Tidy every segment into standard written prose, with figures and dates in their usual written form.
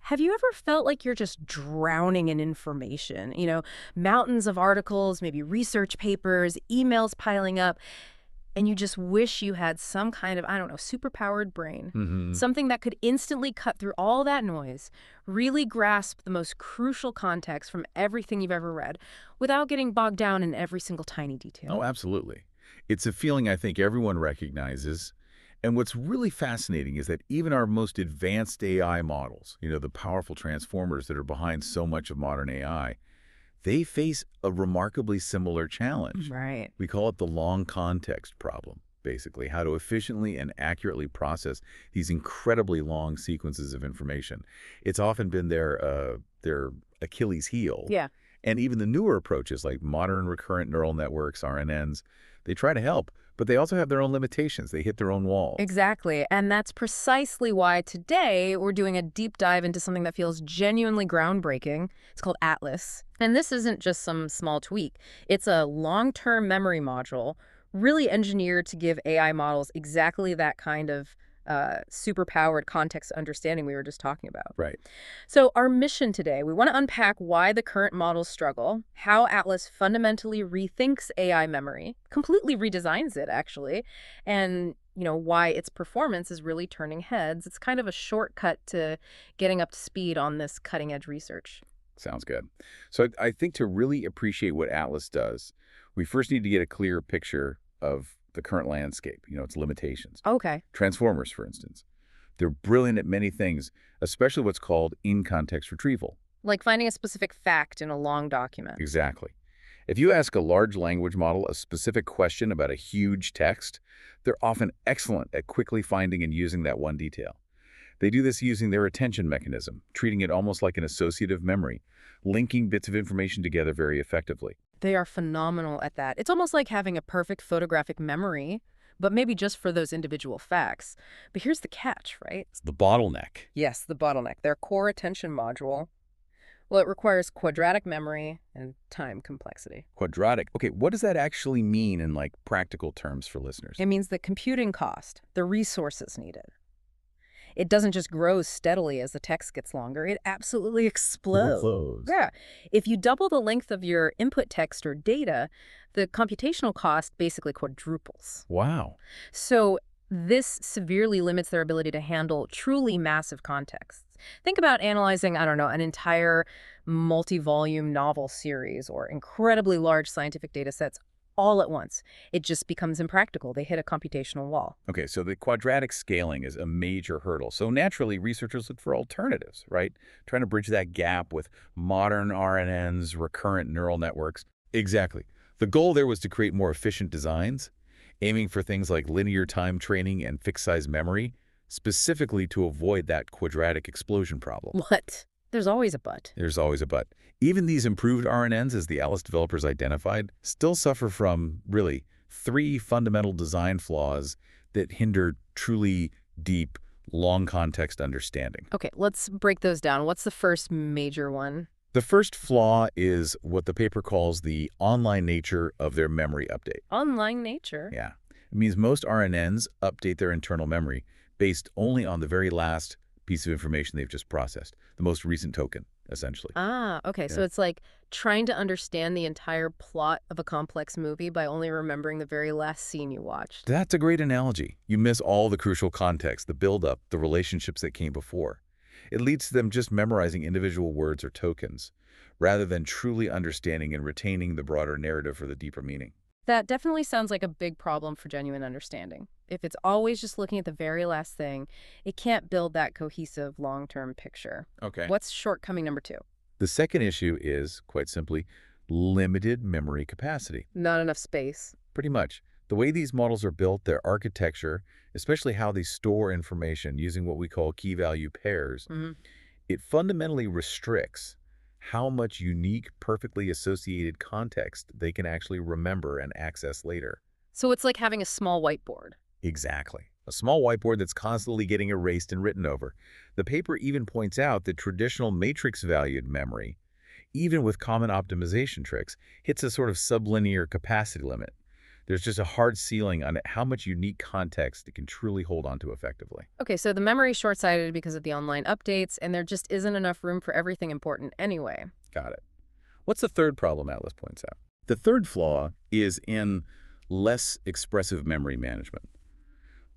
Have you ever felt like you're just drowning in information? Mountains of articles, maybe research papers, emails piling up, and you just wish you had some kind of, I don't know, superpowered brain. Hmm. Something that could instantly cut through all that noise, really grasp the most crucial context from everything you've ever read, without getting bogged down in every single tiny detail. Oh, absolutely. It's a feeling I think everyone recognizes. And what's really fascinating is that even our most advanced AI models, the powerful transformers that are behind so much of modern AI, they face a remarkably similar challenge. Right. We call it the long context problem, basically, how to efficiently and accurately process these incredibly long sequences of information. It's often been their Achilles heel. Yeah. And even the newer approaches like modern recurrent neural networks, RNNs, they try to help, but they also have their own limitations. They hit their own walls. Exactly. And that's precisely why today we're doing a deep dive into something that feels genuinely groundbreaking. It's called Atlas. And this isn't just some small tweak. It's a long-term memory module really engineered to give AI models exactly that kind of superpowered context understanding we were just talking about. Right. So our mission today, we want to unpack why the current models struggle, how Atlas fundamentally rethinks AI memory, completely redesigns it, actually, and why its performance is really turning heads. It's kind of a shortcut to getting up to speed on this cutting-edge research. Sounds good. So I think to really appreciate what Atlas does, we first need to get a clear picture of the current landscape, its limitations. Okay. Transformers, for instance. They're brilliant at many things, especially what's called in-context retrieval. Like finding a specific fact in a long document. Exactly. If you ask a large language model a specific question about a huge text, they're often excellent at quickly finding and using that one detail. They do this using their attention mechanism, treating it almost like an associative memory, linking bits of information together very effectively. They are phenomenal at that. It's almost like having a perfect photographic memory, but maybe just for those individual facts. But here's the catch, right? It's the bottleneck. Yes, the bottleneck. Their core attention module, well, it requires quadratic memory and time complexity. Quadratic. Okay, what does that actually mean in practical terms for listeners? It means the computing cost, the resources needed. It doesn't just grow steadily as the text gets longer. It absolutely explodes. Overflows. Yeah. If you double the length of your input text or data, the computational cost basically quadruples. Wow. So this severely limits their ability to handle truly massive contexts. Think about analyzing, I don't know, an entire multi-volume novel series or incredibly large scientific data sets all at once. It just becomes impractical. They hit a computational wall. Okay, so the quadratic scaling is a major hurdle. So naturally, researchers look for alternatives, right? Trying to bridge that gap with modern RNNs, recurrent neural networks. Exactly. The goal there was to create more efficient designs, aiming for things like linear time training and fixed-size memory, specifically to avoid that quadratic explosion problem. What? There's always a but. There's always a but. Even these improved RNNs, as the Atlas developers identified, still suffer from, really, three fundamental design flaws that hinder truly deep, long context understanding. Okay, let's break those down. What's the first major one? The first flaw is what the paper calls the online nature of their memory update. Online nature. Yeah. It means most RNNs update their internal memory based only on the very last piece of information they've just processed, the most recent token, essentially. Ah, okay. So Yeah. it's like trying to understand the entire plot of a complex movie by only remembering the very last scene you watched. That's a great analogy. You miss all the crucial context, the buildup, the relationships that came before. It leads to them just memorizing individual words or tokens, rather than truly understanding and retaining the broader narrative for the deeper meaning. That definitely sounds like a big problem for genuine understanding. If it's always just looking at the very last thing, it can't build that cohesive long-term picture. Okay. What's shortcoming number 2? The second issue is, quite simply, limited memory capacity. Not enough space. Pretty much. The way these models are built, their architecture, especially how they store information using what we call key-value pairs, it fundamentally restricts how much unique, perfectly associated context they can actually remember and access later. So it's like having a small whiteboard. Exactly. A small whiteboard that's constantly getting erased and written over. The paper even points out that traditional matrix-valued memory, even with common optimization tricks, hits a sort of sublinear capacity limit. There's just a hard ceiling on how much unique context it can truly hold onto effectively. Okay, so the memory's short-sighted because of the online updates, and there just isn't enough room for everything important anyway. Got it. What's the third problem Atlas points out? The third flaw is in less expressive memory management.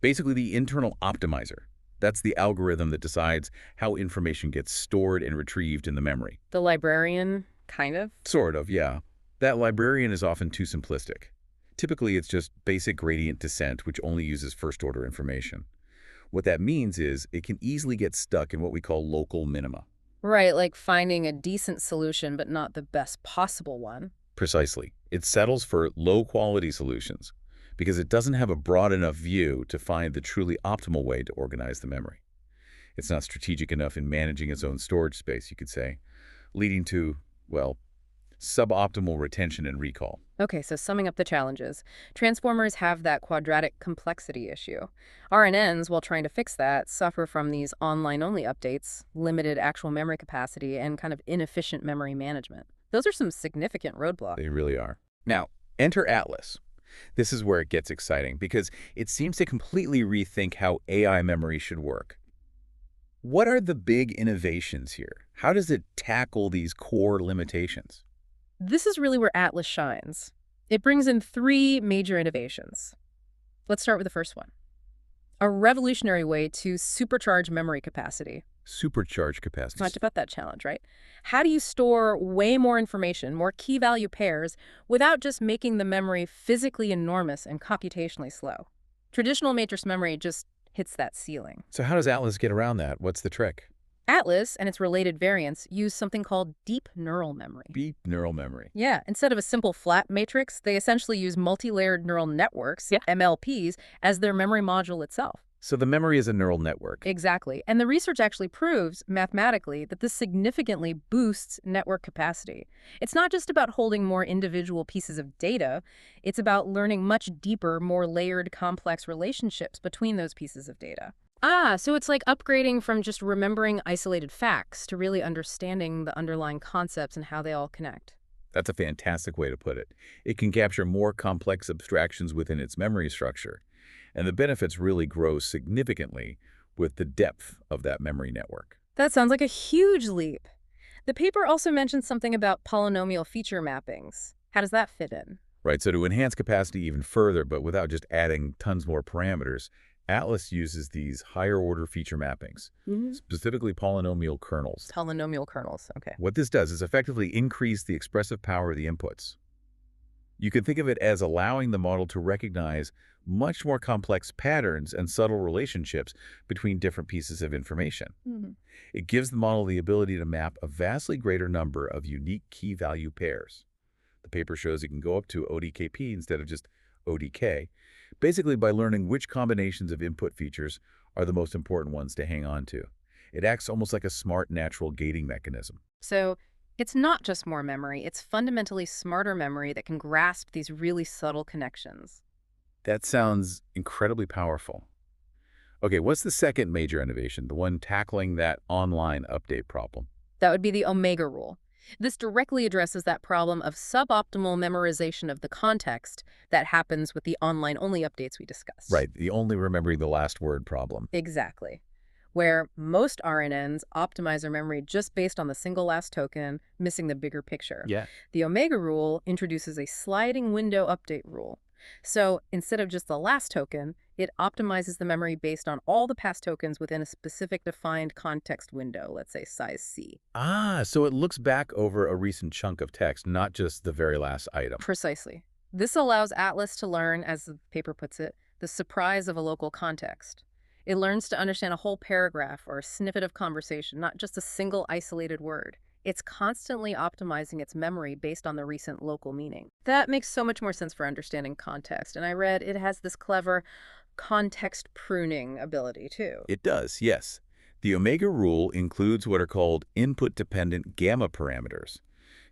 Basically, the internal optimizer. That's the algorithm that decides how information gets stored and retrieved in the memory. The librarian, kind of? Sort of, yeah. That librarian is often too simplistic. Typically, it's just basic gradient descent, which only uses first-order information. What that means is it can easily get stuck in what we call local minima. Right, like finding a decent solution, but not the best possible one. Precisely. It settles for low-quality solutions because it doesn't have a broad enough view to find the truly optimal way to organize the memory. It's not strategic enough in managing its own storage space, you could say, leading to, well, suboptimal retention and recall. Okay, so summing up the challenges, transformers have that quadratic complexity issue. RNNs, while trying to fix that, suffer from these online-only updates, limited actual memory capacity, and kind of inefficient memory management. Those are some significant roadblocks. They really are. Now, enter Atlas. This is where it gets exciting because it seems to completely rethink how AI memory should work. What are the big innovations here? How does it tackle these core limitations? This is really where Atlas shines. It brings in three major innovations. Let's start with the first one. A revolutionary way to supercharge memory capacity. Supercharge capacity. Much about that challenge, right? How do you store way more information, more key-value pairs, without just making the memory physically enormous and computationally slow? Traditional matrix memory just hits that ceiling. So how does Atlas get around that? What's the trick? Atlas and its related variants use something called deep neural memory. Deep neural memory. Yeah, instead of a simple flat matrix, they essentially use multi-layered neural networks, MLPs, as their memory module itself. So the memory is a neural network. Exactly. And the research actually proves, mathematically, that this significantly boosts network capacity. It's not just about holding more individual pieces of data. It's about learning much deeper, more layered, complex relationships between those pieces of data. So it's like upgrading from just remembering isolated facts to really understanding the underlying concepts and how they all connect. That's a fantastic way to put it. It can capture more complex abstractions within its memory structure. And the benefits really grow significantly with the depth of that memory network. That sounds like a huge leap. The paper also mentions something about polynomial feature mappings. How does that fit in? Right, so to enhance capacity even further, but without just adding tons more parameters, Atlas uses these higher-order feature mappings, specifically polynomial kernels. Polynomial kernels, okay. What this does is effectively increase the expressive power of the inputs. You can think of it as allowing the model to recognize much more complex patterns and subtle relationships between different pieces of information. It gives the model the ability to map a vastly greater number of unique key-value pairs. The paper shows it can go up to ODKP instead of just ODK, basically by learning which combinations of input features are the most important ones to hang on to. It acts almost like a smart natural gating mechanism. So it's not just more memory, it's fundamentally smarter memory that can grasp these really subtle connections. That sounds incredibly powerful. Okay, what's the second major innovation, the one tackling that online update problem? That would be the Omega rule. This directly addresses that problem of suboptimal memorization of the context that happens with the online-only updates we discussed. Right, the only remembering the last word problem. Exactly. Where most RNNs optimize their memory just based on the single last token, missing the bigger picture. Yeah. The Omega rule introduces a sliding window update rule. So instead of just the last token, it optimizes the memory based on all the past tokens within a specific defined context window, let's say size C. So it looks back over a recent chunk of text, not just the very last item. Precisely. This allows Atlas to learn, as the paper puts it, the surprise of a local context. It learns to understand a whole paragraph or a snippet of conversation, not just a single isolated word. It's constantly optimizing its memory based on the recent local meaning. That makes so much more sense for understanding context. And I read it has this clever context pruning ability, too. It does, yes. The Omega rule includes what are called input-dependent gamma parameters.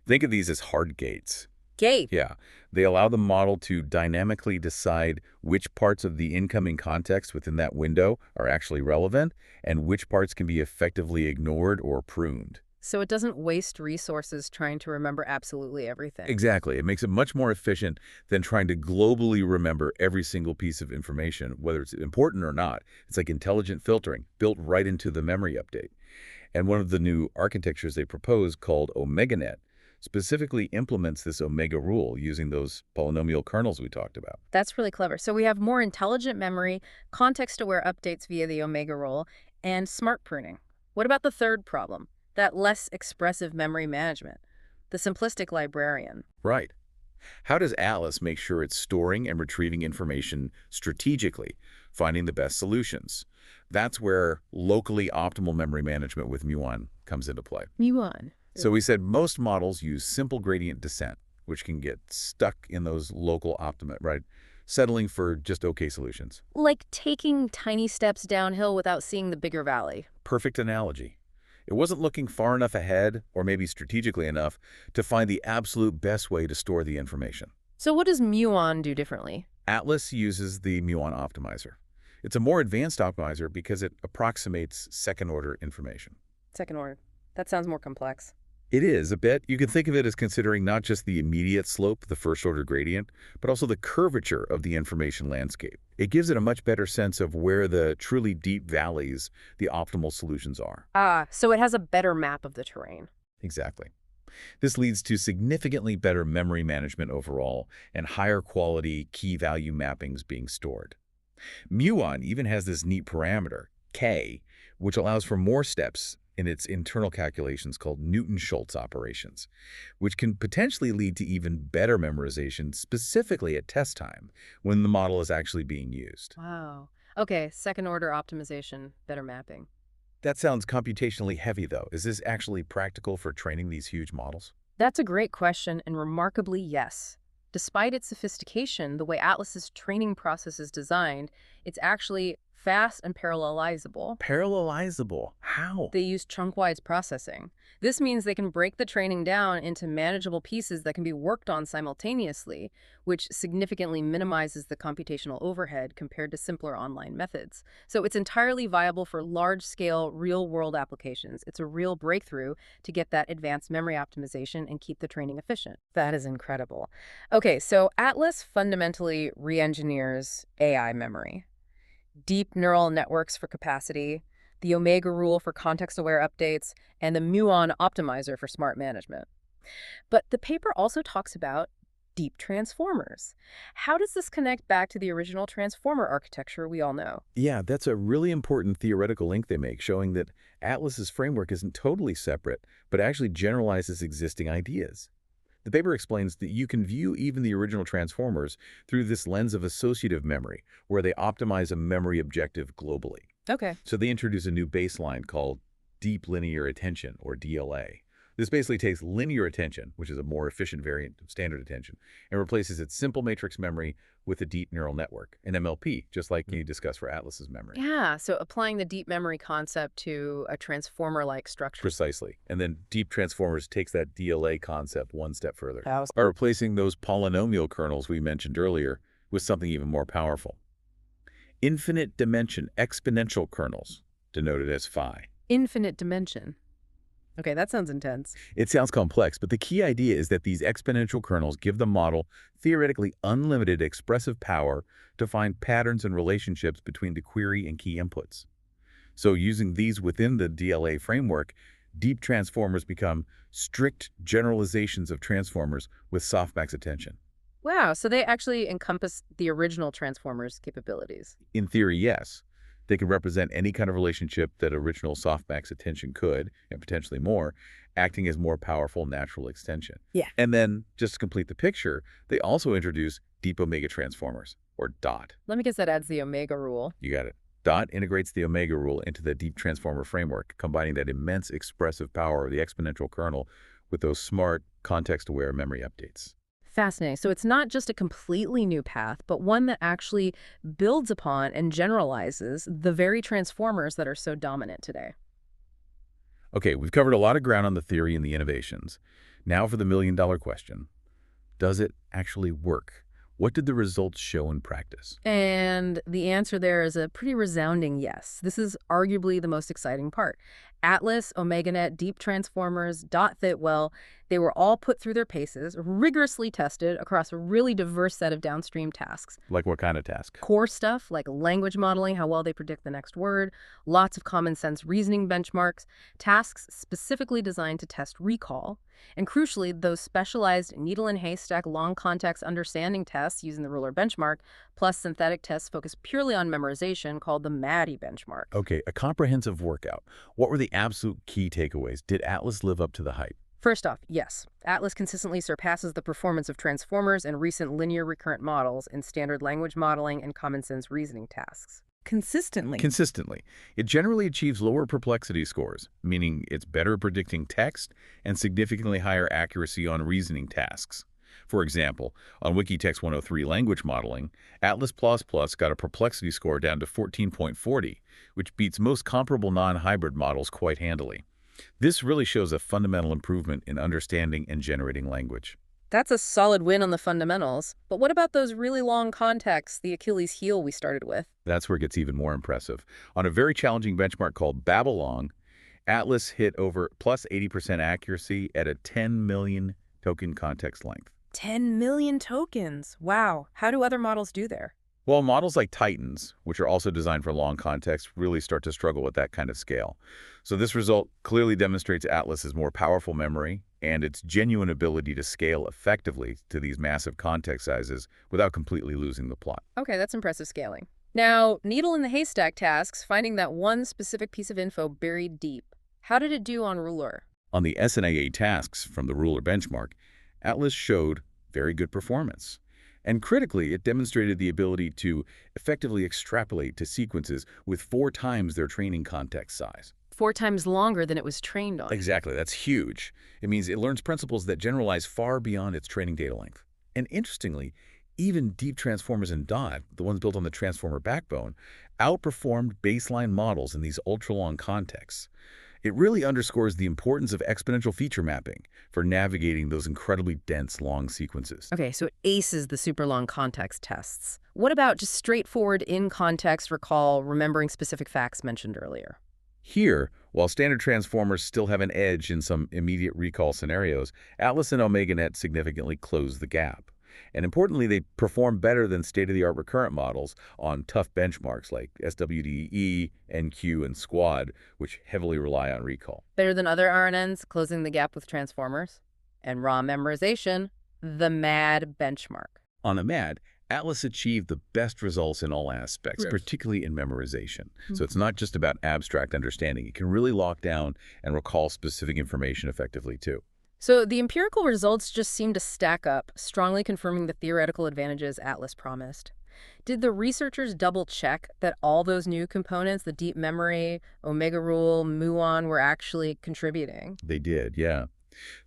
Think of these as hard gates. Gate? Yeah. They allow the model to dynamically decide which parts of the incoming context within that window are actually relevant and which parts can be effectively ignored or pruned. So it doesn't waste resources trying to remember absolutely everything. Exactly. It makes it much more efficient than trying to globally remember every single piece of information, whether it's important or not. It's like intelligent filtering built right into the memory update. And one of the new architectures they propose, called OmegaNet, specifically implements this omega rule using those polynomial kernels we talked about. That's really clever. So we have more intelligent memory, context-aware updates via the omega rule, and smart pruning. What about the third problem? That less expressive memory management, the simplistic librarian. Right. How does Atlas make sure it's storing and retrieving information strategically, finding the best solutions? That's where locally optimal memory management with Muon comes into play. Muon. So we said most models use simple gradient descent, which can get stuck in those local optima, right? Settling for just okay solutions. Like taking tiny steps downhill without seeing the bigger valley. Perfect analogy. It wasn't looking far enough ahead, or maybe strategically enough, to find the absolute best way to store the information. So what does Muon do differently? Atlas uses the Muon optimizer. It's a more advanced optimizer because it approximates second-order information. Second order. That sounds more complex. It is a bit. You can think of it as considering not just the immediate slope, the first-order gradient, but also the curvature of the information landscape. It gives it a much better sense of where the truly deep valleys, the optimal solutions are. Ah, so it has a better map of the terrain. Exactly. This leads to significantly better memory management overall and higher quality key value mappings being stored. Muon even has this neat parameter, k, which allows for more steps in its internal calculations called Newton-Schultz operations, which can potentially lead to even better memorization, specifically at test time, when the model is actually being used. Wow. Okay, second order optimization, better mapping. That sounds computationally heavy, though. Is this actually practical for training these huge models? That's a great question, and remarkably, yes. Despite its sophistication, the way Atlas's training process is designed, it's actually fast and parallelizable. Parallelizable? How? They use chunkwise processing. This means they can break the training down into manageable pieces that can be worked on simultaneously, which significantly minimizes the computational overhead compared to simpler online methods. So it's entirely viable for large-scale, real-world applications. It's a real breakthrough to get that advanced memory optimization and keep the training efficient. That is incredible. Okay, so Atlas fundamentally re-engineers AI memory. Deep neural networks for capacity, the omega rule for context-aware updates, and the Muon optimizer for smart management. But the paper also talks about DeepTransformers. How does this connect back to the original transformer architecture we all know? Yeah, that's a really important theoretical link they make, showing that Atlas's framework isn't totally separate, but actually generalizes existing ideas. The paper explains that you can view even the original transformers through this lens of associative memory, where they optimize a memory objective globally. Okay. So they introduce a new baseline called deep linear attention, or DLA. This basically takes linear attention, which is a more efficient variant of standard attention, and replaces its simple matrix memory with a deep neural network, an MLP, just like you discussed for Atlas's memory. Yeah, so applying the deep memory concept to a transformer-like structure. Precisely. And then DeepTransformers takes that DLA concept one step further, How? by replacing those polynomial kernels we mentioned earlier with something even more powerful. Infinite dimension exponential kernels, denoted as phi. Infinite dimension. Okay, that sounds intense. It sounds complex, but the key idea is that these exponential kernels give the model theoretically unlimited expressive power to find patterns and relationships between the query and key inputs. So using these within the DLA framework, deep transformers become strict generalizations of transformers with softmax attention. Wow, so they actually encompass the original Transformers capabilities. In theory, yes. They can represent any kind of relationship that original softmax attention could, and potentially more, acting as more powerful natural extension. Yeah. And then, just to complete the picture, they also introduce deep omega transformers, or DOT. Let me guess that adds the omega rule. You got it. DOT integrates the omega rule into the deep transformer framework, combining that immense expressive power of the exponential kernel with those smart, context-aware memory updates. Fascinating. So it's not just a completely new path, but one that actually builds upon and generalizes the very transformers that are so dominant today. Okay, we've covered a lot of ground on the theory and the innovations. Now for the million-dollar question. Does it actually work? What did the results show in practice? And the answer there is a pretty resounding yes. This is arguably the most exciting part. Atlas, OmegaNet, DeepTransformers, Fitwell, they were all put through their paces, rigorously tested across a really diverse set of downstream tasks. Like what kind of task? Core stuff like language modeling, how well they predict the next word, lots of common sense reasoning benchmarks, tasks specifically designed to test recall, and crucially, those specialized needle and haystack long context understanding tests using the ruler benchmark, plus synthetic tests focused purely on memorization called the MADI benchmark. Okay, a comprehensive workout. What were the absolute key takeaways? Did Atlas live up to the hype? First off, yes, Atlas consistently surpasses the performance of transformers and recent linear recurrent models in standard language modeling and common sense reasoning tasks. Consistently. Consistently. It generally achieves lower perplexity scores, meaning it's better at predicting text and significantly higher accuracy on reasoning tasks. For example, on Wikitext 103 language modeling, Atlas++ got a perplexity score down to 14.40, which beats most comparable non-hybrid models quite handily. This really shows a fundamental improvement in understanding and generating language. That's a solid win on the fundamentals. But what about those really long contexts, the Achilles heel we started with? That's where it gets even more impressive. On a very challenging benchmark called Babylon, Atlas hit over plus 80% accuracy at a 10 million token context length. 10 million tokens. Wow. How do other models do there? Well, models like Titans, which are also designed for long context, really start to struggle with that kind of scale. So this result clearly demonstrates Atlas's more powerful memory and its genuine ability to scale effectively to these massive context sizes without completely losing the plot. Okay, that's impressive scaling. Now, needle in the haystack tasks, finding that one specific piece of info buried deep. How did it do on ruler? On the SNAA tasks from the ruler benchmark, Atlas showed very good performance. And critically, it demonstrated the ability to effectively extrapolate to sequences with 4 times their training context size. 4 times longer than it was trained on. Exactly, that's huge. It means it learns principles that generalize far beyond its training data length. And interestingly, even DeepTransformers and DOT, the ones built on the transformer backbone, outperformed baseline models in these ultra-long contexts. It really underscores the importance of exponential feature mapping for navigating those incredibly dense long sequences. Okay, so it aces the super long context tests. What about just straightforward in-context recall, remembering specific facts mentioned earlier? Here, while standard transformers still have an edge in some immediate recall scenarios, Atlas and OmegaNet significantly close the gap. And importantly, they perform better than state-of-the-art recurrent models on tough benchmarks like SWDE, NQ, and SQUAD, which heavily rely on recall. Better than other RNNs, closing the gap with transformers. And raw memorization, the MAD benchmark. On the MAD, Atlas achieved the best results in all aspects, Yes. particularly in memorization. So it's not just about abstract understanding. It can really lock down and recall specific information effectively, too. So the empirical results just seem to stack up, strongly confirming the theoretical advantages Atlas promised. Did the researchers double-check that all those new components, the deep memory, omega rule, muon, were actually contributing? They did, yeah.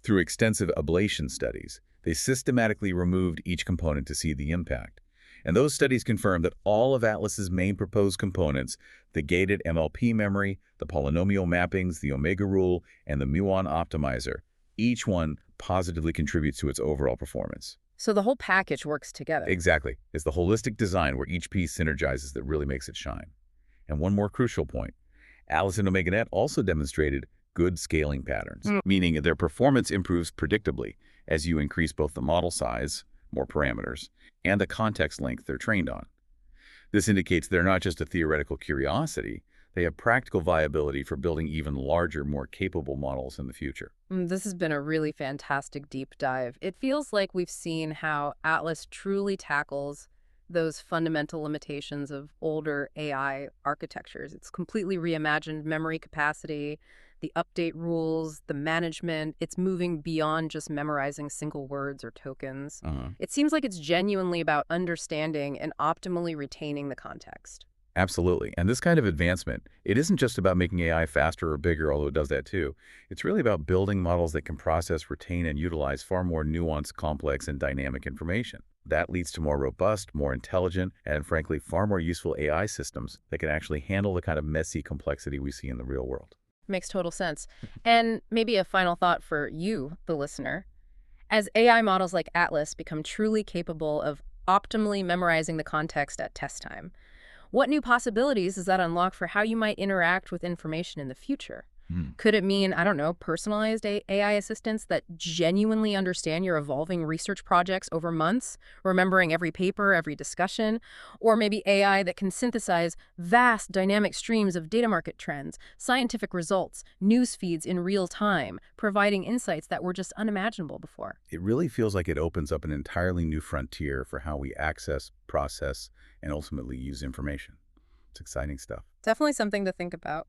Through extensive ablation studies, they systematically removed each component to see the impact. And those studies confirmed that all of Atlas's main proposed components, the gated MLP memory, the polynomial mappings, the omega rule, and the muon optimizer, each one positively contributes to its overall performance. So the whole package works together. Exactly. It's the holistic design where each piece synergizes that really makes it shine. And one more crucial point. Atlas and OmegaNet also demonstrated good scaling patterns, meaning their performance improves predictably as you increase both the model size, more parameters, and the context length they're trained on. This indicates they're not just a theoretical curiosity, they have practical viability for building even larger, more capable models in the future. This has been a really fantastic deep dive. It feels like we've seen how Atlas truly tackles those fundamental limitations of older AI architectures. It's completely reimagined memory capacity, the update rules, the management. It's moving beyond just memorizing single words or tokens. It seems like it's genuinely about understanding and optimally retaining the context. Absolutely. And this kind of advancement, it isn't just about making AI faster or bigger, although it does that too. It's really about building models that can process, retain, and utilize far more nuanced, complex, and dynamic information. That leads to more robust, more intelligent, and frankly, far more useful AI systems that can actually handle the kind of messy complexity we see in the real world. Makes total sense. And maybe a final thought for you, the listener. As AI models like Atlas become truly capable of optimally memorizing the context at test time, what new possibilities does that unlock for how you might interact with information in the future? Hmm. Could it mean, I don't know, personalized AI assistants that genuinely understand your evolving research projects over months, remembering every paper, every discussion? Or maybe AI that can synthesize vast dynamic streams of data market trends, scientific results, news feeds in real time, providing insights that were just unimaginable before? It really feels like it opens up an entirely new frontier for how we access, process, and ultimately use information. It's exciting stuff. Definitely something to think about.